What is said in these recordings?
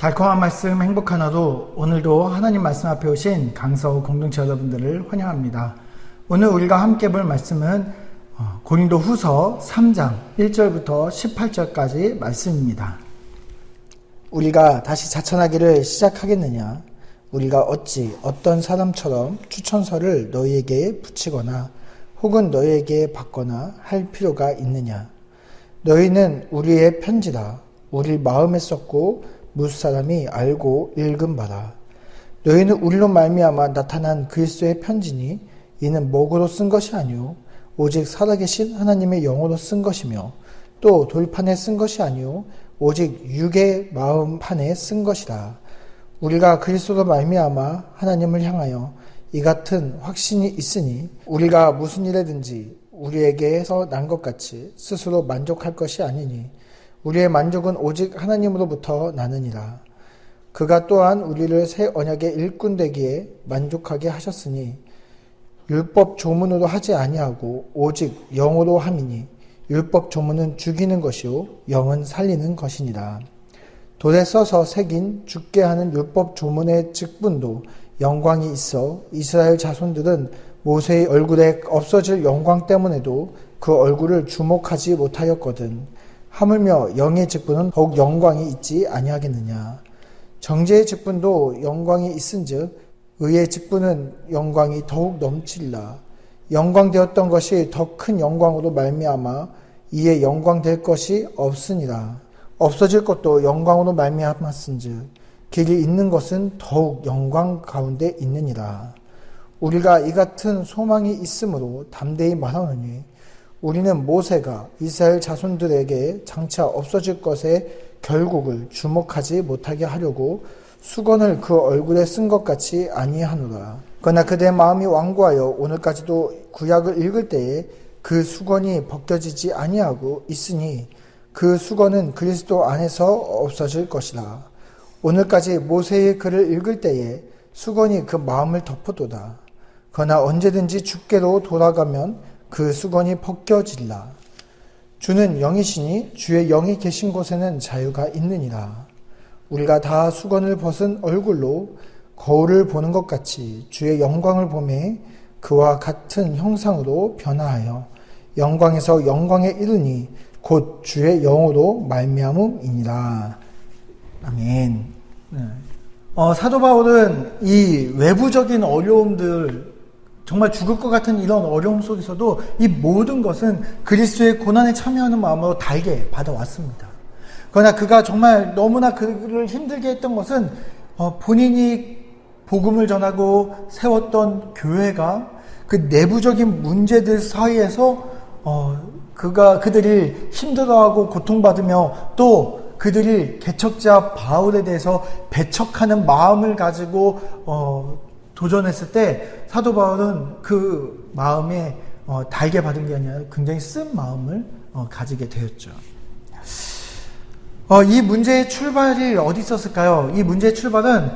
달콤한 말씀 행복한 하루, 오늘도 하나님 말씀 앞에 오신 강서 공동체 여러분들을 환영합니다. 오늘 우리가 함께 볼 말씀은 고린도 후서 3장 1절부터 18절까지 말씀입니다. 우리가 다시 자천하기를 시작하겠느냐? 우리가 어찌 어떤 사람처럼 추천서를 너희에게 붙이거나 혹은 너희에게 받거나 할 필요가 있느냐? 너희는 우리의 편지라. 우리 마음에 썼고 무사람이 알고 읽은 바라. 너희는 우리로 말미암아 나타난 그리스도의 편지니 이는 목으로 쓴 것이 아니요 오직 살아계신 하나님의 영으로 쓴 것이며 또 돌판에 쓴 것이 아니요 오직 육의 마음판에 쓴 것이라. 우리가 그리스도로 말미암아 하나님을 향하여 이 같은 확신이 있으니 우리가 무슨 일에든지 우리에게서 난 것 같이 스스로 만족할 것이 아니니 우리의 만족은 오직 하나님으로부터 나느니라. 그가 또한 우리를 새 언약의 일꾼 되기에 만족하게 하셨으니 율법 조문으로 하지 아니하고 오직 영으로 함이니 율법 조문은 죽이는 것이요 영은 살리는 것이니라. 돌에 써서 새긴 죽게 하는 율법 조문의 직분도 영광이 있어 이스라엘 자손들은 모세의 얼굴에 없어질 영광 때문에도 그 얼굴을 주목하지 못하였거든. 하물며 영의 직분은 더욱 영광이 있지 아니하겠느냐. 정죄의 직분도 영광이 있은즉 의의 직분은 영광이 더욱 넘치리라. 영광되었던 것이 더 큰 영광으로 말미암아 이에 영광될 것이 없으니라. 없어질 것도 영광으로 말미암았은즉 길이 있는 것은 더욱 영광 가운데 있느니라. 우리가 이 같은 소망이 있으므로 담대히 말하노니 우리는 모세가 이스라엘 자손들에게 장차 없어질 것의 결국을 주목하지 못하게 하려고 수건을 그 얼굴에 쓴 것 같이 아니하노라. 그러나 그들의 마음이 완고하여 오늘까지도 구약을 읽을 때에 그 수건이 벗겨지지 아니하고 있으니 그 수건은 그리스도 안에서 없어질 것이라. 오늘까지 모세의 글을 읽을 때에 수건이 그 마음을 덮어도다. 그러나 언제든지 주께로 돌아가면 그 수건이 벗겨질라. 주는 영이시니 주의 영이 계신 곳에는 자유가 있느니라. 우리가 다 수건을 벗은 얼굴로 거울을 보는 것 같이 주의 영광을 보매 그와 같은 형상으로 변화하여 영광에서 영광에 이르니 곧 주의 영으로 말미암음이니라. 아멘. 사도 바울은 이 외부적인 어려움들, 정말 죽을 것 같은 이런 어려움 속에서도 이 모든 것은 그리스도의 고난에 참여하는 마음으로 달게 받아왔습니다. 그러나 그가 정말 너무나 그를 힘들게 했던 것은 본인이 복음을 전하고 세웠던 교회가 그 내부적인 문제들 사이에서 그들이 힘들어하고 고통받으며 또 그들이 개척자 바울에 대해서 배척하는 마음을 가지고 도전했을 때 사도 바울은 그 마음에 달게 받은 게 아니라 굉장히 쓴 마음을 가지게 되었죠. 이 문제의 출발이 어디 있었을까요? 이 문제의 출발은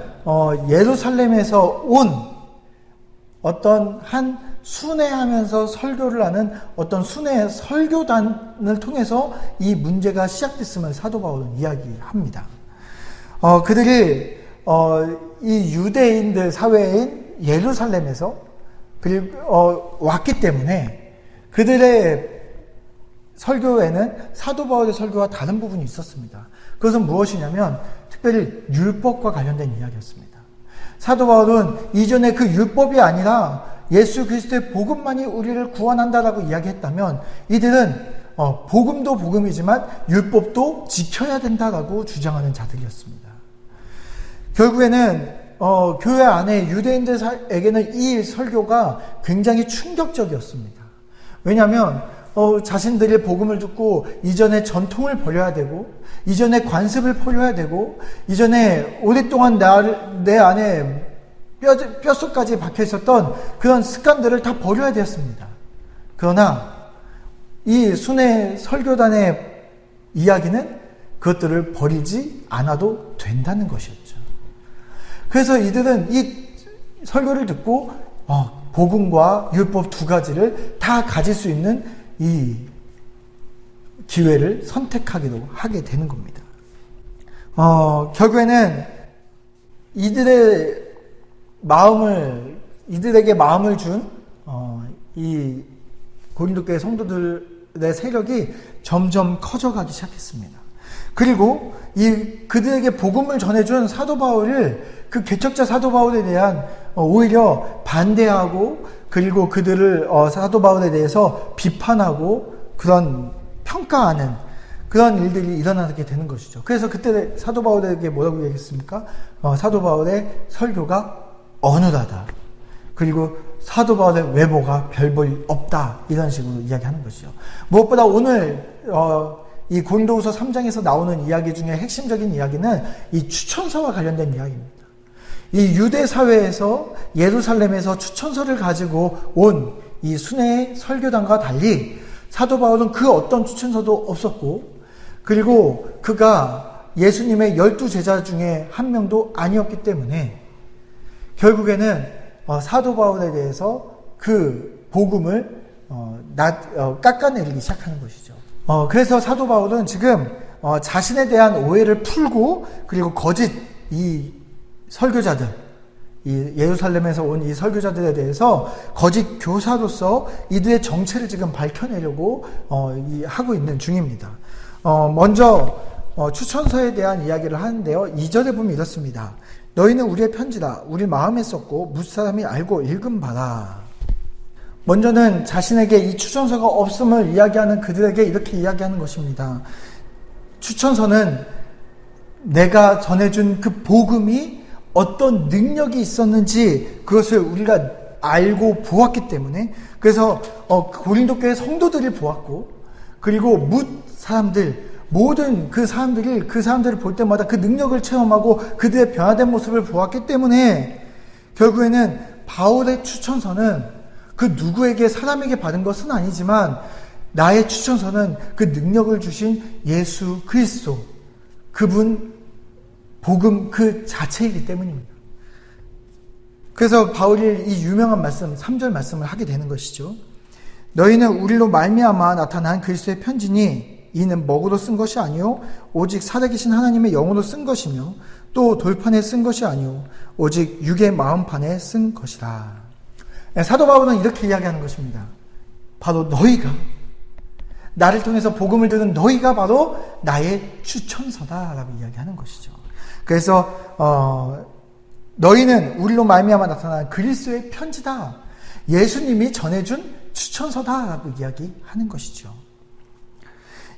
예루살렘에서 온 어떤 한 순회하면서 설교를 하는 어떤 순회 설교단을 통해서 이 문제가 시작됐음을 사도 바울은 이야기합니다. 그들이 이 유대인들 사회인 예루살렘에서 왔기 때문에 그들의 설교에는 사도 바울의 설교와 다른 부분이 있었습니다. 그것은 무엇이냐면 특별히 율법과 관련된 이야기였습니다. 사도 바울은 이전에 그 율법이 아니라 예수 그리스도의 복음만이 우리를 구원한다라고 이야기했다면 이들은 복음도 복음이지만 율법도 지켜야 된다라고 주장하는 자들이었습니다. 결국에는 교회 안에 유대인들에게는 이 설교가 굉장히 충격적이었습니다. 왜냐하면 자신들의 복음을 듣고 이전의 전통을 버려야 되고 이전의 관습을 버려야 되고 이전에 오랫동안 내 안에 뼛속까지 박혀 있었던 그런 습관들을 다 버려야 되었습니다. 그러나 이 순회 설교단의 이야기는 그것들을 버리지 않아도 된다는 것이었죠. 그래서 이들은 이 설교를 듣고 복음과 율법 두 가지를 다 가질 수 있는 이 기회를 선택하기도 하게 되는 겁니다. 결국에는 이들에게 마음을 준 이 고린도 교회 성도들의 세력이 점점 커져가기 시작했습니다. 그리고 그들에게 복음을 전해준 사도 바울을, 그 개척자 사도 바울에 대한 오히려 반대하고, 그리고 그들을 사도 바울에 대해서 비판하고 그런 평가하는 그런 일들이 일어나게 되는 것이죠. 그래서 그때 사도 바울에게 뭐라고 얘기했습니까? 사도 바울의 설교가 어눌하다. 그리고 사도 바울의 외모가 별 볼 없다. 이런 식으로 이야기하는 것이죠. 무엇보다 오늘 이 고린도후서 3장에서 나오는 이야기 중에 핵심적인 이야기는 이 추천서와 관련된 이야기입니다. 이 유대 사회에서 예루살렘에서 추천서를 가지고 온 이 순회의 설교단과 달리 사도 바울은 그 어떤 추천서도 없었고, 그리고 그가 예수님의 12제자 중에 한 명도 아니었기 때문에 결국에는 사도 바울에 대해서 그 복음을 깎아내리기 시작하는 것이죠. 그래서 사도 바울은 지금 자신에 대한 오해를 풀고, 그리고 거짓 이 설교자들, 이 예루살렘에서 온 이 설교자들에 대해서 거짓 교사로서 이들의 정체를 지금 밝혀내려고 하고 있는 중입니다. 먼저 추천서에 대한 이야기를 하는데요. 2절에 보면 이렇습니다. 너희는 우리의 편지다. 우리 마음에 썼고 무사람이 알고 읽음 바라. 먼저는 자신에게 이 추천서가 없음을 이야기하는 그들에게 이렇게 이야기하는 것입니다. 추천서는 내가 전해준 그 복음이 어떤 능력이 있었는지 그것을 우리가 알고 보았기 때문에, 그래서 고린도 교회 성도들을 보았고, 그리고 뭇 사람들, 모든 그 사람들을 볼 때마다 그 능력을 체험하고 그들의 변화된 모습을 보았기 때문에 결국에는 바울의 추천서는 그 누구에게, 사람에게 받은 것은 아니지만 나의 추천서는 그 능력을 주신 예수 그리스도, 그분 복음 그 자체이기 때문입니다. 그래서 바울이 이 유명한 말씀, 3절 말씀을 하게 되는 것이죠. 너희는 우리로 말미암아 나타난 그리스도의 편지니 이는 먹으로 쓴 것이 아니요 오직 살아계신 하나님의 영으로 쓴 것이며 또 돌판에 쓴 것이 아니요 오직 육의 마음판에 쓴 것이라. 사도 바울은 이렇게 이야기하는 것입니다. 바로 너희가, 나를 통해서 복음을 들은 너희가 바로 나의 추천서다라고 이야기하는 것이죠. 그래서 너희는 우리로 말미암아 나타난 그리스도의 편지다. 예수님이 전해준 추천서다라고 이야기하는 것이죠.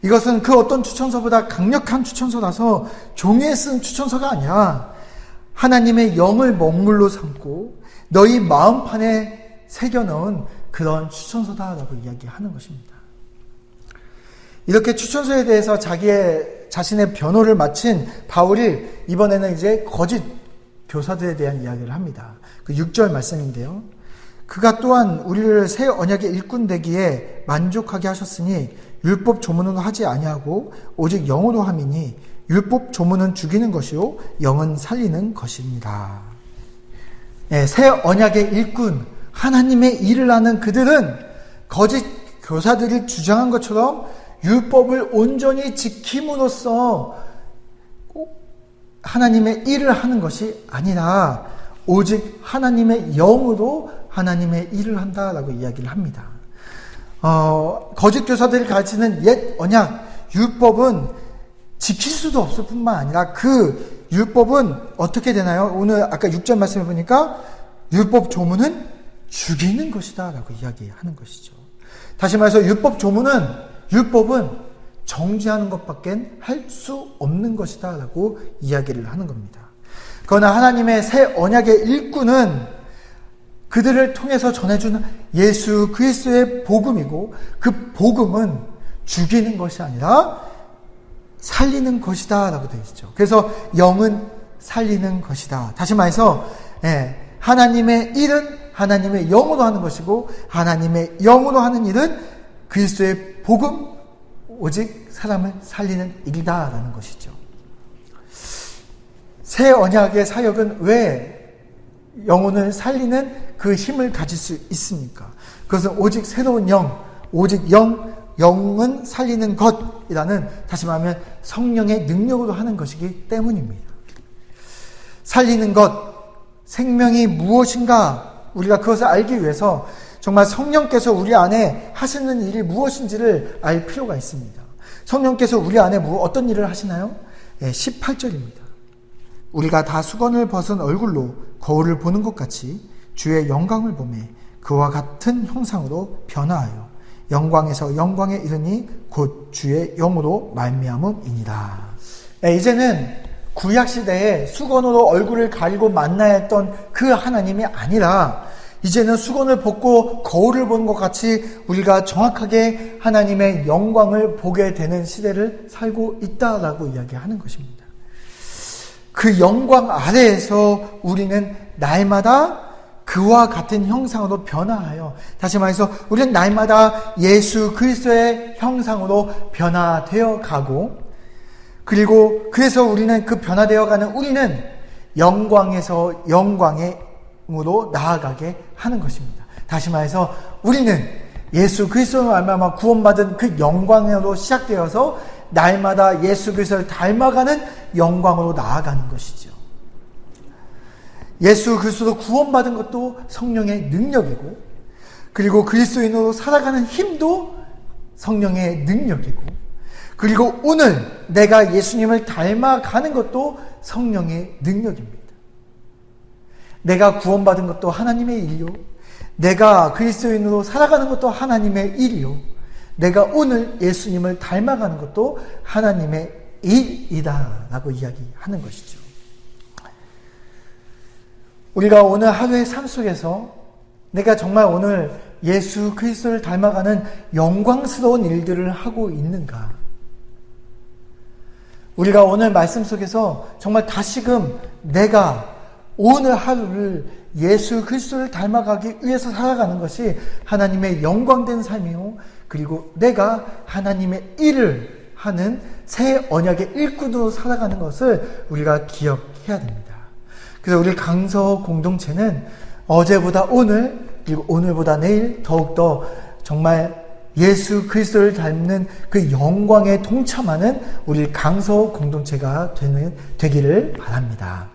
이것은 그 어떤 추천서보다 강력한 추천서라서 종이에 쓴 추천서가 아니라 하나님의 영을 먹물로 삼고 너희 마음판에 새겨넣은 그런 추천서다라고 이야기하는 것입니다. 이렇게 추천서에 대해서 자신의 변호를 마친 바울이 이번에는 이제 거짓 교사들에 대한 이야기를 합니다. 그 6절 말씀인데요. 그가 또한 우리를 새 언약의 일꾼 되기에 만족하게 하셨으니 율법 조문으로 하지 아니하고 오직 영으로 함이니 율법 조문은 죽이는 것이요 영은 살리는 것입니다. 네, 새 언약의 일꾼, 하나님의 일을 하는 그들은 거짓 교사들이 주장한 것처럼 율법을 온전히 지킴으로써 하나님의 일을 하는 것이 아니라 오직 하나님의 영으로 하나님의 일을 한다라고 이야기를 합니다. 거짓 교사들이 가르치는 옛 언약 율법은 지킬 수도 없을 뿐만 아니라 그 율법은 어떻게 되나요? 오늘 아까 6절 말씀해 보니까 율법 조문은 죽이는 것이다 라고 이야기하는 것이죠. 다시 말해서 율법은 정죄하는 것밖엔 할 수 없는 것이다 라고 이야기를 하는 겁니다. 그러나 하나님의 새 언약의 일꾼은 그들을 통해서 전해주는 예수 그리스도의 복음이고 그 복음은 죽이는 것이 아니라 살리는 것이다 라고 되어 있죠. 그래서 영은 살리는 것이다. 다시 말해서 하나님의 일은 하나님의 영으로 하는 것이고 하나님의 영으로 하는 일은 그리스도의 복음, 오직 사람을 살리는 일이다라는 것이죠. 새 언약의 사역은 왜 영혼을 살리는 그 힘을 가질 수 있습니까? 그것은 오직 새로운 영, 오직 영, 영은 살리는 것이라는, 다시 말하면 성령의 능력으로 하는 것이기 때문입니다. 살리는 것, 생명이 무엇인가 우리가 그것을 알기 위해서 정말 성령께서 우리 안에 하시는 일이 무엇인지를 알 필요가 있습니다. 성령께서 우리 안에 어떤 일을 하시나요? 18절입니다. 우리가 다 수건을 벗은 얼굴로 거울을 보는 것 같이 주의 영광을 보매 그와 같은 형상으로 변화하여 영광에서 영광에 이르니 곧 주의 영으로 말미암음이니라. 이제는 구약시대에 수건으로 얼굴을 가리고 만나야 했던 그 하나님이 아니라 이제는 수건을 벗고 거울을 보는 것 같이 우리가 정확하게 하나님의 영광을 보게 되는 시대를 살고 있다라고 이야기하는 것입니다. 그 영광 아래에서 우리는 날마다 그와 같은 형상으로 변화하여, 다시 말해서 우리는 날마다 예수 그리스도의 형상으로 변화되어 가고, 그리고 그래서 우리는 그 변화되어 가는 우리는 영광에서 영광으로 나아가게 하는 것입니다. 다시 말해서 우리는 예수 그리스도로 말미암아 구원받은 그 영광으로 시작되어서 날마다 예수 그리스도를 닮아가는 영광으로 나아가는 것이죠. 예수 그리스도로 구원받은 것도 성령의 능력이고, 그리고 그리스도인으로 살아가는 힘도 성령의 능력이고, 그리고 오늘 내가 예수님을 닮아가는 것도 성령의 능력입니다. 내가 구원받은 것도 하나님의 일이요, 내가 그리스도인으로 살아가는 것도 하나님의 일이요, 내가 오늘 예수님을 닮아가는 것도 하나님의 일이다 라고 이야기하는 것이죠. 우리가 오늘 하루의 삶 속에서 내가 정말 오늘 예수 그리스도를 닮아가는 영광스러운 일들을 하고 있는가? 우리가 오늘 말씀 속에서 정말 다시금 내가 오늘 하루를 예수 그리스도를 닮아가기 위해서 살아가는 것이 하나님의 영광된 삶이요, 그리고 내가 하나님의 일을 하는 새 언약의 일꾼으로 살아가는 것을 우리가 기억해야 됩니다. 그래서 우리 강서 공동체는 어제보다 오늘, 그리고 오늘보다 내일 더욱더 정말 예수 그리스도를 닮는 그 영광에 동참하는 우리 강서 공동체가 되기를 바랍니다.